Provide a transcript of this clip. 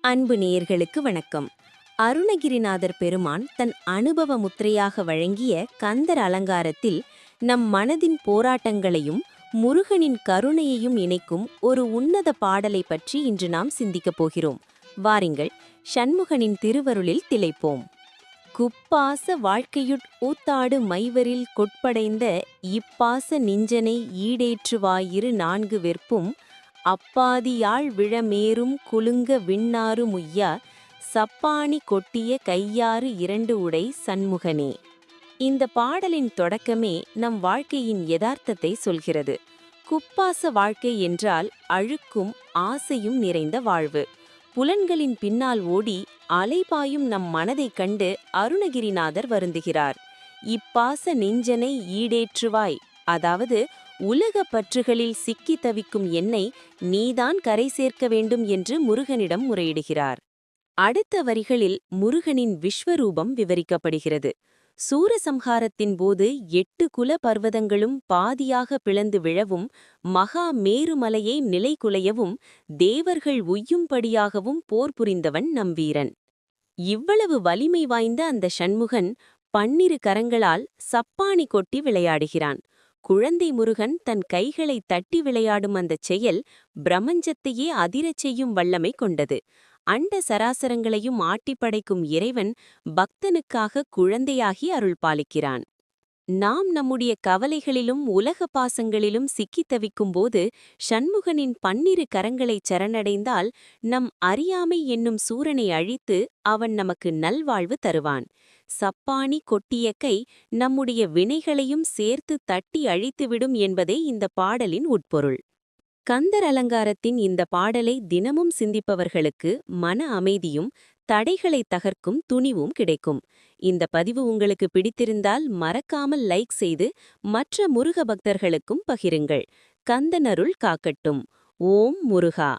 அன்பு நேயர்களுக்கு வணக்கம். அருணகிரிநாதர் பெருமான் தன் அனுபவ முத்திரையாக வழங்கிய கந்தர் அலங்காரத்தில் நம் மனதின் போராட்டங்களையும் முருகனின் கருணையையும் இணைக்கும் ஒரு உன்னத பாடலை பற்றி இன்று நாம் சிந்திக்கப் போகிறோம். வாருங்கள், சண்முகனின் திருவருளில் திளைப்போம். குப்பாச வாழ்க்கையுட் ஊத்தாடு மைவரில் கொட்படைந்த இப்பாச நிஞ்சனை ஈடேற்றுவாயிரு நான்கு வெற்பும் அப்பாதியாழ் விழமேரும் குலுங்க விண்ணாறு முய்யா சப்பாணி கொட்டிய கையாறு இரண்டு உடை சண்முகனே. இந்த பாடலின் தொடக்கமே நம் வாழ்க்கையின் யதார்த்தத்தை சொல்கிறது. குப்பாச வாழ்க்கை என்றால் அழுக்கும் ஆசையும் நிறைந்த வாழ்வு. புலன்களின் பின்னால் ஓடி அலைபாயும் நம் மனதைக் கண்டு அருணகிரிநாதர் வருந்துகிறார். இப்பாச நெஞ்சனை ஈடேற்றுவாய், அதாவது உலக பற்றுகளில் சிக்கி தவிக்கும் என்னை நீதான் கரை சேர்க்க வேண்டும் என்று முருகனிடம் முறையிடுகிறார். அடுத்த வரிகளில் முருகனின் விஸ்வரூபம் விவரிக்கப்படுகிறது. சூரசம்ஹாரத்தின் போது 8 குல பர்வதங்களும் பாதியாக பிளந்து விழவும், மகா மேருமலையை நிலைகுலையவும், தேவர்கள் உய்யும்படியாகவும் போர் புரிந்தவன் நம் வீரன். இவ்வளவு வலிமை வாய்ந்த அந்த சண்முகன் 12 கரங்களால் சப்பாணி கொட்டி விளையாடுகிறான். குழந்தை முருகன் தன் கைகளை தட்டி விளையாடும் அந்தச் செயல் பிரமஞ்சத்தையே அதிரச் செய்யும் வல்லமை கொண்டது. அண்ட சராசரங்களையும் ஆட்டிப்படைக்கும் இறைவன் பக்தனுக்காக குழந்தையாகி அருள் பாலிக்கிறான். நாம் நம்முடைய கவலைகளிலும் உலக பாசங்களிலும் சிக்கித் தவிக்கும்போது சண்முகனின் 12 கரங்களைச் சரணடைந்தால் நம் அறியாமை என்னும் சூரனை அழித்து அவன் நமக்கு நல்வாழ்வு தருவான். சப்பாணி கொட்டிய கை நம்முடைய வினைகளையும் சேர்த்து தட்டி அழித்துவிடும் என்பதே இந்த பாடலின் உட்பொருள். கந்தர் அலங்காரத்தின் இந்த பாடலை தினமும் சிந்திப்பவர்களுக்கு மன அமைதியும் தடைகளை தகர்க்கும் துணிவும் கிடைக்கும். இந்த பதிவு உங்களுக்கு பிடித்திருந்தால் மறக்காமல் லைக் செய்து மற்ற முருக பக்தர்களுக்கும் பகிருங்கள். கந்தனருள் காக்கட்டும். ஓம் முருகா.